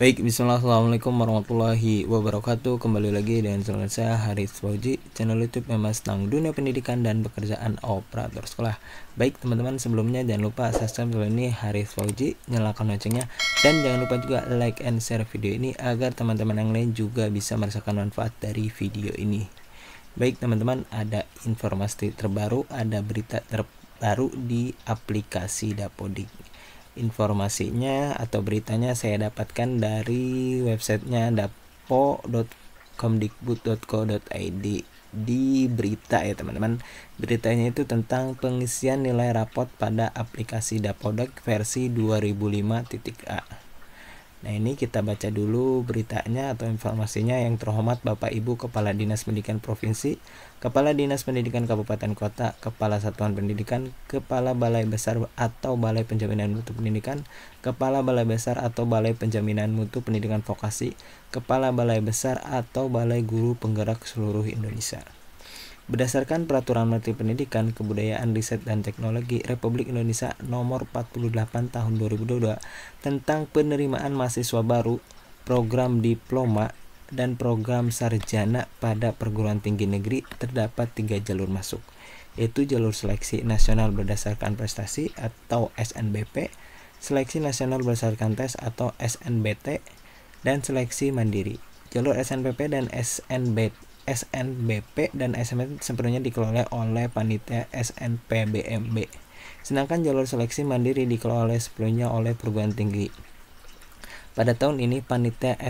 Baik, bismillah, assalamualaikum warahmatullahi wabarakatuh. Kembali lagi dengan channel saya Haris Fauji, channel YouTube yang membahas tentang dunia pendidikan dan pekerjaan operator sekolah. Baik teman-teman, sebelumnya jangan lupa subscribe channel ini Haris Fauji, nyalakan loncengnya, dan jangan lupa juga like and share video ini agar teman-teman yang lain juga bisa merasakan manfaat dari video ini. Baik teman-teman, ada informasi terbaru, ada berita terbaru di aplikasi Dapodik. Informasinya atau beritanya saya dapatkan dari websitenya dapo.kemdikbud.co.id di berita ya teman-teman. Beritanya itu tentang pengisian nilai rapot pada aplikasi Dapodik versi 2005.a. Nah, ini kita baca dulu beritanya atau informasinya. Yang terhormat Bapak Ibu Kepala Dinas Pendidikan Provinsi, Kepala Dinas Pendidikan Kabupaten Kota, Kepala Satuan Pendidikan, Kepala Balai Besar atau Balai Penjaminan Mutu Pendidikan, Kepala Balai Besar atau Balai Penjaminan Mutu Pendidikan Vokasi, Kepala Balai Besar atau Balai Guru Penggerak seluruh Indonesia. Berdasarkan Peraturan Menteri Pendidikan, Kebudayaan, Riset, dan Teknologi Republik Indonesia Nomor 48 Tahun 2022 tentang penerimaan mahasiswa baru, program diploma, dan program sarjana pada perguruan tinggi negeri terdapat 3 jalur masuk, yaitu jalur seleksi nasional berdasarkan prestasi atau SNBP, seleksi nasional berdasarkan tes atau SNBT, dan seleksi mandiri. Jalur SNBP dan SNBP dan SNBP sepenuhnya dikelola oleh panitia SNPBMB. Sedangkan jalur seleksi mandiri dikelola sepenuhnya oleh perguruan tinggi. Pada tahun ini panitia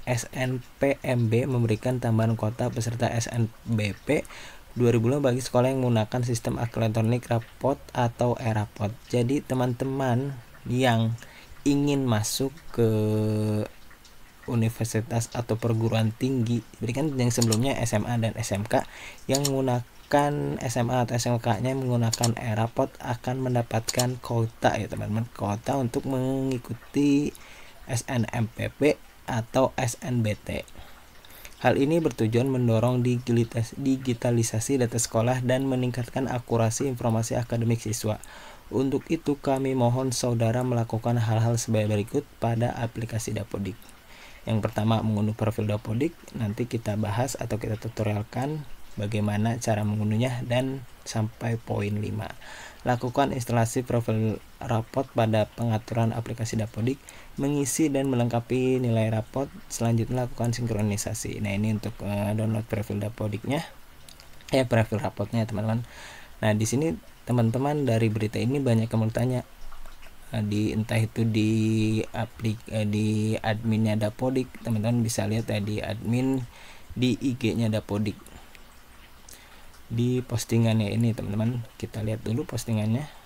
SNPMB memberikan tambahan kuota peserta SNBP 2000 bagi sekolah yang menggunakan sistem elektronik rapot atau e-rapot. Jadi teman-teman yang ingin masuk ke universitas atau perguruan tinggi, berikan yang sebelumnya SMA dan SMK, yang menggunakan SMA atau SMK-nya menggunakan e-rapot akan mendapatkan kuota ya teman-teman, kuota untuk mengikuti SNMPP atau SNBT. Hal ini bertujuan mendorong digitalisasi data sekolah dan meningkatkan akurasi informasi akademik siswa. Untuk itu kami mohon saudara melakukan hal-hal sebagai berikut pada aplikasi Dapodik. Yang pertama, mengunduh profil Dapodik. Nanti kita bahas atau kita tutorialkan bagaimana cara mengunduhnya dan sampai poin 5. Lakukan instalasi profil rapot pada pengaturan aplikasi Dapodik, mengisi dan melengkapi nilai rapot. Selanjutnya lakukan sinkronisasi. Nah, ini untuk download profil Dapodiknya, profil rapotnya teman-teman. Nah, di sini teman-teman dari berita ini banyak yang bertanya, entah itu di adminnya Dapodik, teman-teman bisa lihat ya di admin di IG-nya Dapodik, di postingannya ini teman-teman. Kita lihat dulu postingannya.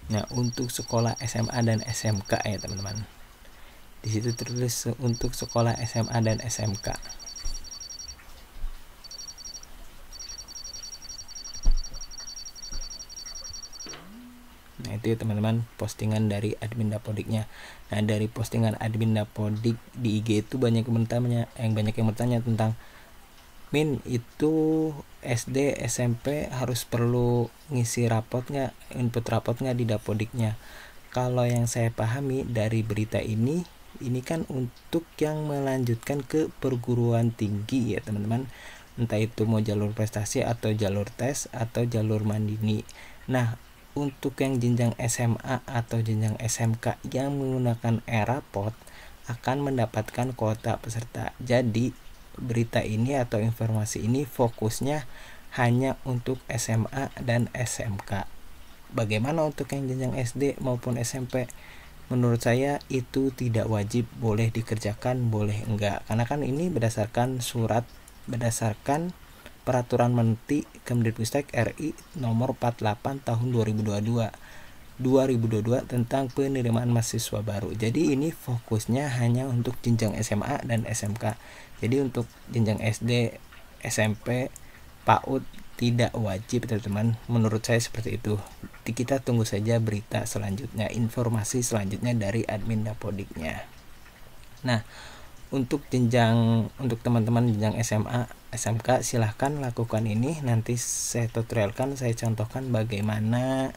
Nah, untuk sekolah SMA dan SMK ya teman-teman, di situ tertulis untuk sekolah SMA dan SMK. Nah, itu ya teman-teman postingan dari admin Dapodiknya. Nah, dari postingan admin Dapodik di IG itu banyak yang bertanya tentang, Min, itu SD SMP harus perlu ngisi rapot nggak, input rapot nggak di Dapodiknya? Kalau yang saya pahami dari berita ini kan untuk yang melanjutkan ke perguruan tinggi ya teman-teman, entah itu mau jalur prestasi atau jalur tes atau jalur mandiri. Nah, untuk yang jenjang SMA atau jenjang SMK yang menggunakan e-rapot akan mendapatkan kuota peserta. Jadi berita ini atau informasi ini fokusnya hanya untuk SMA dan SMK. Bagaimana untuk yang jenjang SD maupun SMP? Menurut saya itu tidak wajib, boleh dikerjakan, boleh enggak. Karena kan ini berdasarkan Peraturan Menteri Kemdikbud RI Nomor 48 Tahun 2022 tentang penerimaan mahasiswa baru. Jadi ini fokusnya hanya untuk jenjang SMA dan SMK. Jadi untuk jenjang SD, SMP, PAUD tidak wajib teman-teman. Menurut saya seperti itu. Kita tunggu saja berita selanjutnya, informasi selanjutnya dari admin Dapodiknya. Nah, untuk teman-teman jenjang SMA, SMK silahkan lakukan ini. Nanti saya tutorialkan, saya contohkan bagaimana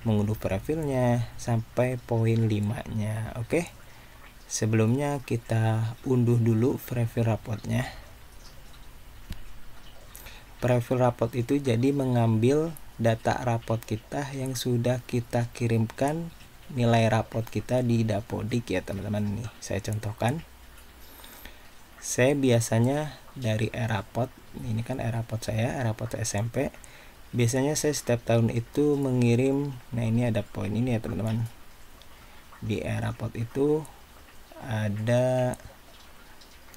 mengunduh profilnya sampai poin 5-nya. Oke. Sebelumnya kita unduh dulu profil rapotnya. Profil rapot itu jadi mengambil data rapot kita yang sudah kita kirimkan nilai rapot kita di Dapodik ya teman-teman. Nih saya contohkan. Saya biasanya dari e-rapot, ini kan e-rapot saya, e-rapot SMP. Biasanya saya setiap tahun itu mengirim, nah ini ada poin ini ya teman-teman. Di e-rapot itu ada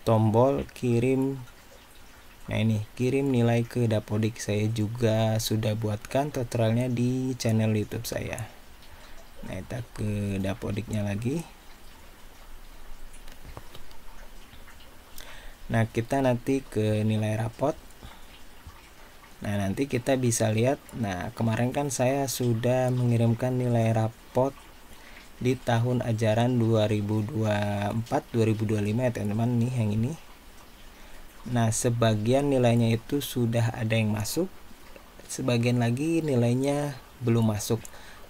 tombol kirim. Nah ini kirim nilai ke Dapodik. Saya juga sudah buatkan tutorialnya di channel YouTube saya. Nah kita ke Dapodiknya lagi. Nah kita nanti ke nilai rapot. Nah nanti kita bisa lihat. Nah kemarin kan saya sudah mengirimkan nilai rapot di tahun ajaran 2024-2025 ya teman-teman, nih yang ini. Nah sebagian nilainya itu sudah ada yang masuk, sebagian lagi nilainya belum masuk.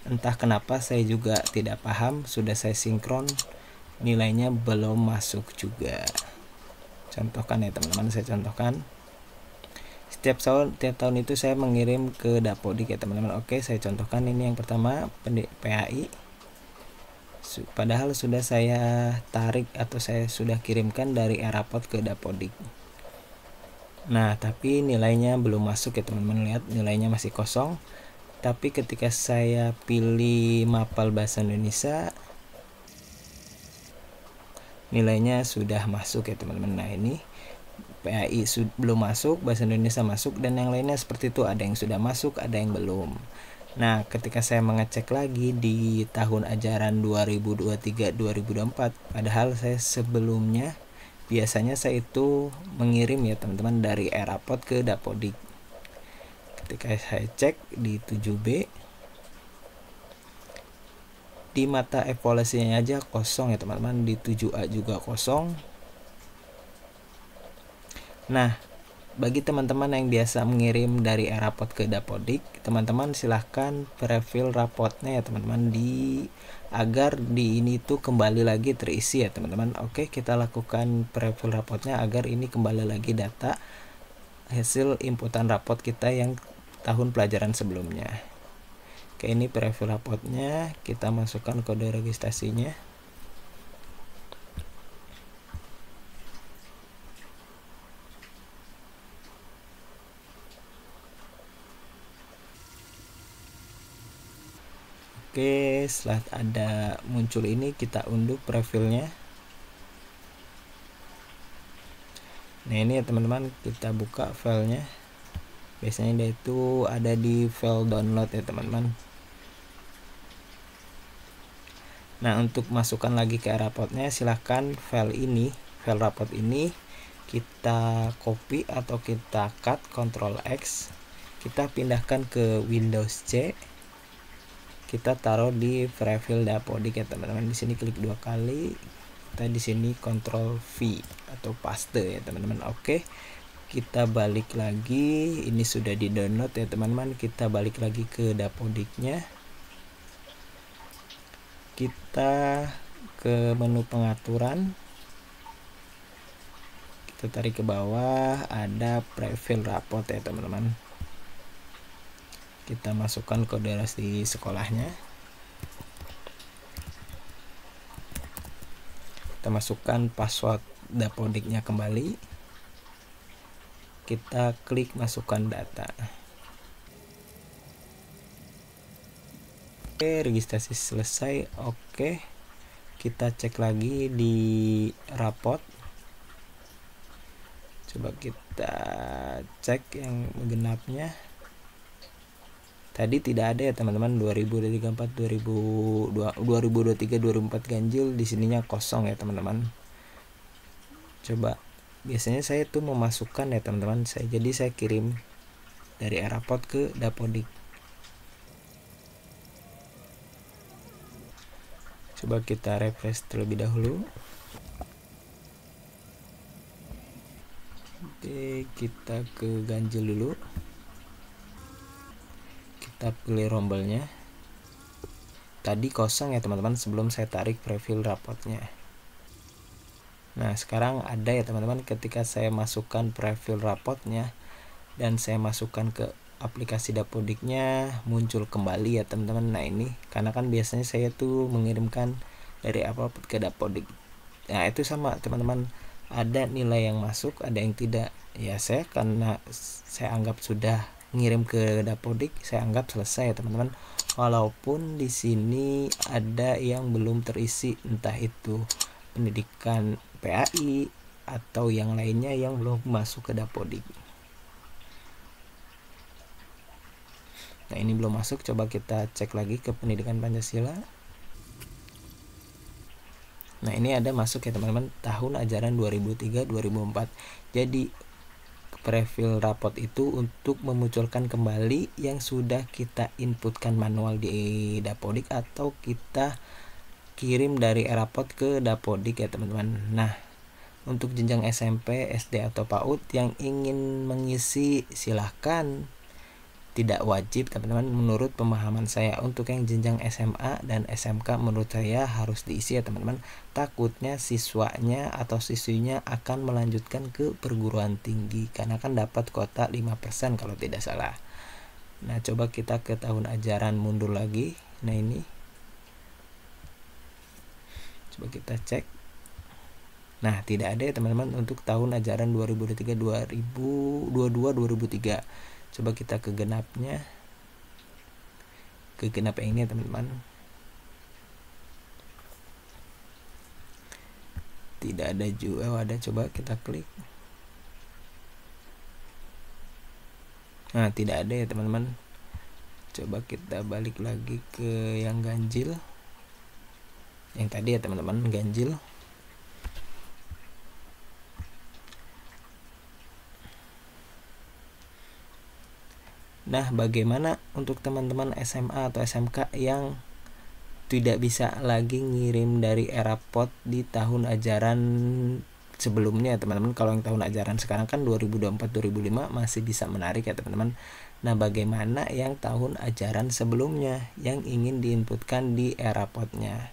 Entah kenapa saya juga tidak paham, sudah saya sinkron nilainya belum masuk juga. Contohkan ya teman-teman, saya contohkan. Setiap tahun itu saya mengirim ke Dapodik ya teman-teman. Oke, saya contohkan ini yang pertama PAI. Padahal sudah saya tarik atau saya sudah kirimkan dari e-rapot ke Dapodik. Nah tapi nilainya belum masuk ya teman-teman, lihat nilainya masih kosong. Tapi ketika saya pilih mapel bahasa Indonesia, nilainya sudah masuk ya teman-teman. Nah ini PAI belum masuk, bahasa Indonesia masuk, dan yang lainnya seperti itu, ada yang sudah masuk, ada yang belum. Nah ketika saya mengecek lagi di tahun ajaran 2023-2024, padahal saya sebelumnya biasanya saya itu mengirim ya teman-teman dari e-rapot ke Dapodik. Ketika saya cek di 7B, di mata evaluasinya aja kosong ya teman-teman, di 7A juga kosong. Nah bagi teman-teman yang biasa mengirim dari e-rapot ke Dapodik, teman-teman silahkan profil rapotnya ya teman-teman, agar di ini tuh kembali lagi terisi ya teman-teman. Oke, kita lakukan profil rapotnya agar ini kembali lagi data hasil inputan rapot kita yang tahun pelajaran sebelumnya. Oke, ini profil rapotnya, kita masukkan kode registrasinya. Oke, setelah ada muncul ini, kita unduh profilnya. Nah ini ya teman-teman, kita buka filenya. Biasanya dia itu ada di file download ya teman-teman. Nah untuk masukkan lagi ke rapotnya, silahkan file rapot ini kita copy atau kita cut, Ctrl X, kita pindahkan ke Windows C, kita taruh di profil Dapodik ya teman-teman. Di sini klik 2 kali, kita di sini Ctrl V atau paste ya teman-teman. Oke, kita balik lagi, ini sudah di download ya teman-teman. Kita balik lagi ke Dapodiknya, kita ke menu pengaturan, kita tarik ke bawah, ada profil rapot ya teman-teman. Kita masukkan kode rasi sekolahnya, kita masukkan password Dapodiknya kembali, kita klik masukkan data. Oke, registrasi selesai. Oke, kita cek lagi di rapot, coba kita cek yang genapnya. Tadi tidak ada ya teman-teman, 2023 2024 ganjil, di sininya kosong ya teman-teman. Coba, biasanya saya tuh memasukkan ya teman-teman, jadi saya kirim dari e-rapot ke Dapodik. Coba kita refresh terlebih dahulu. Oke, kita ke ganjil dulu. Kita pilih rombelnya. Tadi kosong ya teman-teman sebelum saya tarik preview rapotnya. Nah sekarang ada ya teman-teman, ketika saya masukkan preview rapotnya dan saya masukkan ke aplikasi Dapodiknya, muncul kembali ya teman-teman. Nah ini karena kan biasanya saya tuh mengirimkan dari upload ke Dapodik. Nah itu sama teman-teman, ada nilai yang masuk, ada yang tidak. Ya saya karena saya anggap sudah ngirim ke Dapodik, saya anggap selesai ya teman-teman. Walaupun di sini ada yang belum terisi, entah itu pendidikan PAI atau yang lainnya yang belum masuk ke Dapodik. Nah ini belum masuk, coba kita cek lagi ke pendidikan Pancasila. Nah ini ada masuk ya teman-teman, tahun ajaran 2003-2004. Jadi preview rapot itu untuk memunculkan kembali yang sudah kita inputkan manual di Dapodik atau kita kirim dari Erapot ke Dapodik ya teman-teman. Nah untuk jenjang SMP, SD atau PAUD yang ingin mengisi silahkan, tidak wajib teman-teman menurut pemahaman saya. Untuk yang jenjang SMA dan SMK menurut saya harus diisi ya teman-teman, takutnya siswanya atau siswinya akan melanjutkan ke perguruan tinggi karena kan dapat kuota 5% kalau tidak salah. Nah coba kita ke tahun ajaran mundur lagi. Nah ini coba kita cek. Nah tidak ada ya teman-teman untuk tahun ajaran 2023 2022 2003. Coba kita ke genapnya, ke genap yang ini teman-teman. Tidak ada juga, ada, coba kita klik. Nah tidak ada ya teman-teman. Coba kita balik lagi ke yang ganjil, yang tadi ya teman-teman, ganjil. Nah bagaimana untuk teman-teman SMA atau SMK yang tidak bisa lagi ngirim dari Erapot di tahun ajaran sebelumnya teman-teman? Kalau yang tahun ajaran sekarang kan 2024-2005 masih bisa menarik ya teman-teman. Nah bagaimana yang tahun ajaran sebelumnya yang ingin diinputkan di Erapotnya?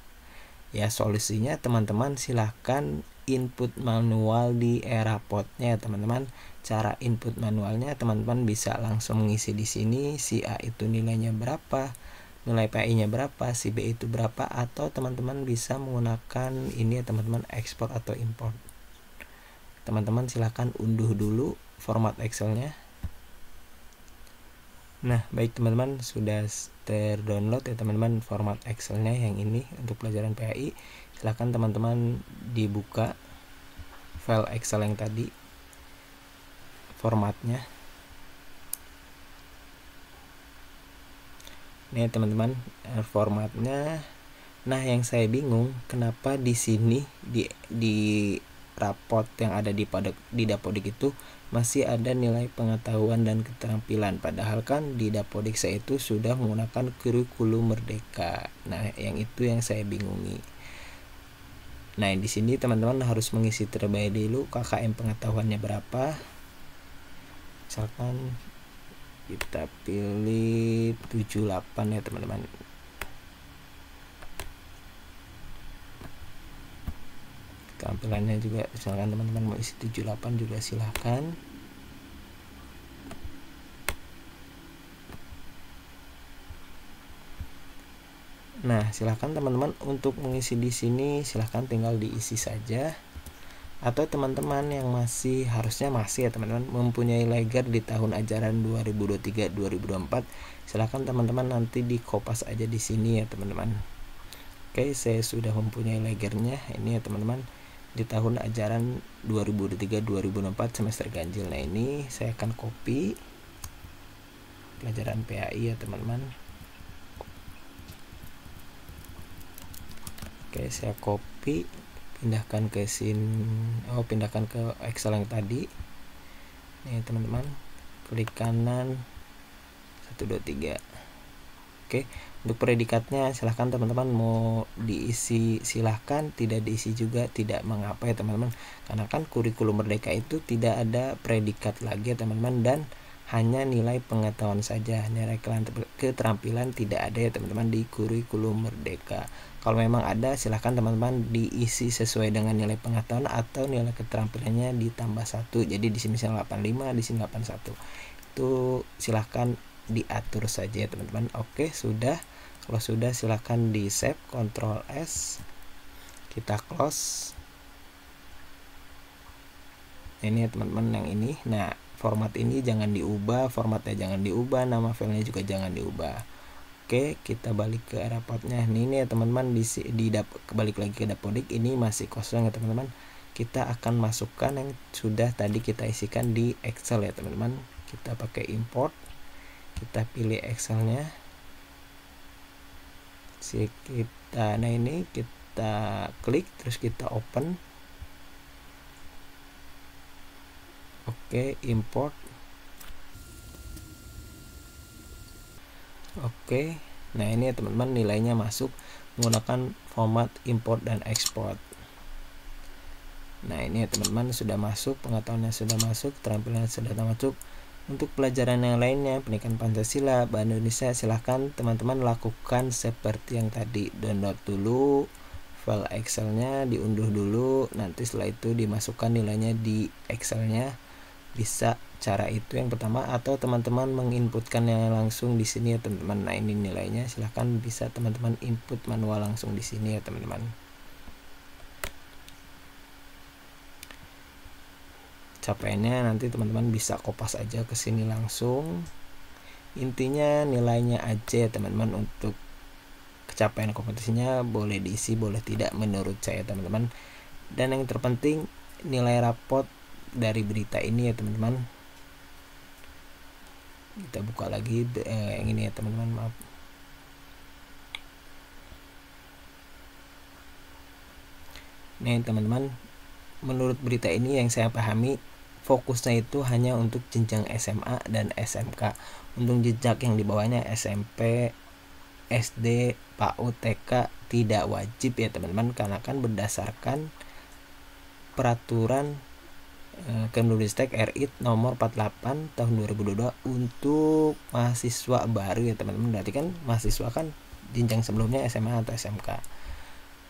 Ya solusinya teman-teman silahkan input manual di Erapotnya teman-teman. Cara input manualnya teman-teman bisa langsung mengisi di sini, si A itu nilainya berapa, nilai PI-nya berapa, si B itu berapa, atau teman-teman bisa menggunakan ini ya teman-teman, ekspor atau import. Teman-teman silahkan unduh dulu format Excel-nya. Nah baik teman-teman, sudah terdownload ya teman-teman format Excel-nya yang ini untuk pelajaran PAI. Silahkan teman-teman dibuka file Excel yang tadi, formatnya. Nih teman-teman formatnya. Nah yang saya bingung kenapa di sini di raport yang ada di Dapodik itu masih ada nilai pengetahuan dan keterampilan, padahal kan di Dapodik saya itu sudah menggunakan kurikulum merdeka. Nah yang itu yang saya bingungi. Nah di sini teman-teman harus mengisi terlebih dulu KKM pengetahuannya berapa. Misalkan kita pilih 78 ya teman-teman. Tampilannya juga misalkan teman-teman mau isi 78 juga silahkan. Nah silahkan teman-teman untuk mengisi di sini silahkan tinggal diisi saja. Atau teman-teman yang masih, harusnya masih ya teman-teman, mempunyai leger di tahun ajaran 2023-2024, silahkan teman-teman nanti di kopas aja di sini ya teman-teman. Oke, saya sudah mempunyai legernya ini ya teman-teman, di tahun ajaran 2023-2024 semester ganjil. Nah ini saya akan copy pelajaran PAI ya teman-teman. Oke, saya copy, pindahkan ke pindahkan ke Excel yang tadi. Nih teman-teman, klik kanan 1 2 3. Oke, Untuk predikatnya silahkan teman-teman mau diisi silahkan, tidak diisi juga tidak mengapa ya teman-teman, karena kan kurikulum merdeka itu tidak ada predikat lagi ya teman-teman, dan hanya nilai pengetahuan saja, nilai keterampilan tidak ada ya teman-teman di kurikulum merdeka. Kalau memang ada silahkan teman-teman diisi sesuai dengan nilai pengetahuan atau nilai keterampilannya ditambah 1. Jadi di sini misalnya 85, di sini 81. Itu silahkan diatur saja ya teman-teman. Oke, sudah. Kalau sudah silahkan di save, Ctrl S, kita close. Ini ya teman-teman yang ini. Nah, format ini jangan diubah, formatnya jangan diubah, nama filenya juga jangan diubah. Oke, kita balik ke Airport-nya. Ini ya teman-teman, balik lagi ke Dapodik, ini masih kosong ya teman-teman. Kita akan masukkan yang sudah tadi kita isikan di Excel ya teman-teman. Kita pakai import, kita pilih Excelnya. Nah ini kita klik, terus kita open. Oke, import. Oke, nah ini ya teman-teman, nilainya masuk menggunakan format import dan export. Nah ini ya teman-teman, sudah masuk, pengetahuannya sudah masuk, keterampilan sudah masuk. Untuk pelajaran yang lainnya, pendidikan Pancasila, Bahasa Indonesia, silahkan teman-teman lakukan seperti yang tadi. Download dulu file Excelnya, diunduh dulu, nanti setelah itu dimasukkan nilainya di Excelnya. Bisa cara itu yang pertama, atau teman-teman menginputkannya langsung di sini ya teman-teman. Nah ini nilainya, silahkan bisa teman-teman input manual langsung di sini ya teman-teman. Capaiannya nanti teman-teman bisa kopas aja ke sini langsung. Intinya nilainya aja ya teman-teman. Untuk capaian kompetisinya boleh diisi, boleh tidak menurut saya teman-teman. Dan yang terpenting nilai rapot dari berita ini ya teman-teman. Kita buka lagi yang ini ya teman-teman, maaf. Nih teman-teman, menurut berita ini yang saya pahami, fokusnya itu hanya untuk jenjang SMA dan SMK. Untuk jejak yang di bawahnya SMP, SD, PAUD, TK tidak wajib ya teman-teman, karena kan berdasarkan peraturan Kemdikbud RI nomor 48 tahun 2022 untuk mahasiswa baru ya teman-teman. Berarti kan mahasiswa kan jenjang sebelumnya SMA atau SMK.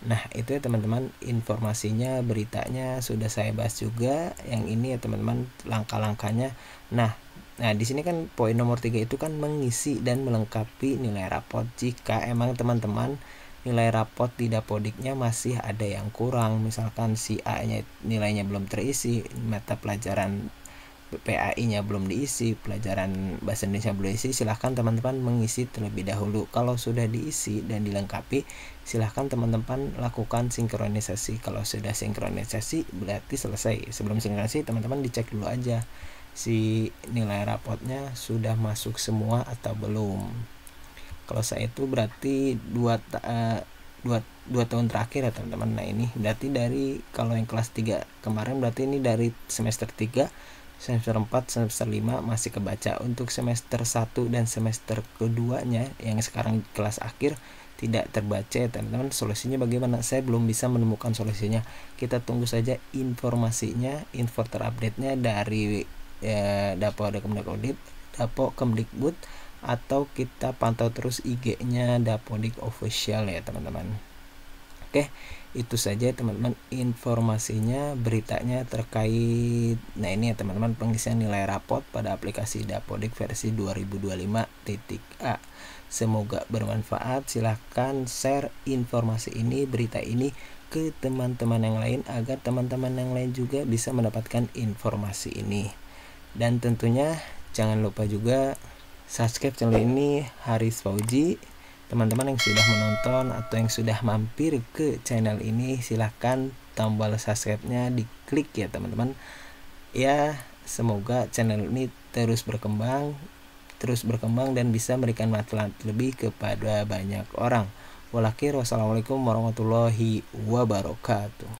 Nah itu ya teman-teman, informasinya, beritanya sudah saya bahas juga. Yang ini ya teman-teman, langkah-langkahnya. Nah di sini kan poin nomor 3 itu kan mengisi dan melengkapi nilai rapot. Jika emang teman-teman nilai rapot di Dapodiknya masih ada yang kurang, misalkan si A-nya nilainya belum terisi, mata pelajaran PAI-nya belum diisi, pelajaran bahasa Indonesia belum diisi, silahkan teman-teman mengisi terlebih dahulu. Kalau sudah diisi dan dilengkapi, silahkan teman-teman lakukan sinkronisasi. Kalau sudah sinkronisasi berarti selesai. Sebelum sinkronisasi teman-teman dicek dulu aja si nilai rapotnya sudah masuk semua atau belum. Kalau saya itu berarti 2 tahun terakhir ya teman-teman. Nah ini berarti dari, kalau yang kelas 3 kemarin berarti ini dari semester 3, semester 4, semester 5 masih kebaca. Untuk semester 1 dan semester keduanya yang sekarang kelas akhir tidak terbaca ya teman-teman. Solusinya bagaimana? Saya belum bisa menemukan solusinya. Kita tunggu saja informasinya, info terupdate-nya dari Dapo Kemdikbud, atau kita pantau terus IG-nya Dapodik Official ya teman-teman. Oke, itu saja teman-teman informasinya, beritanya terkait. Nah ini ya teman-teman, pengisian nilai rapot pada aplikasi Dapodik versi 2025.A. Semoga bermanfaat. Silahkan share informasi ini, berita ini ke teman-teman yang lain, agar teman-teman yang lain juga bisa mendapatkan informasi ini. Dan tentunya jangan lupa juga subscribe channel ini, Haris Fauji. Teman-teman yang sudah menonton atau yang sudah mampir ke channel ini, silahkan tombol subscribe-nya diklik ya teman-teman. Ya, semoga channel ini terus berkembang dan bisa memberikan manfaat lebih kepada banyak orang. Wassalamualaikum warahmatullahi wabarakatuh.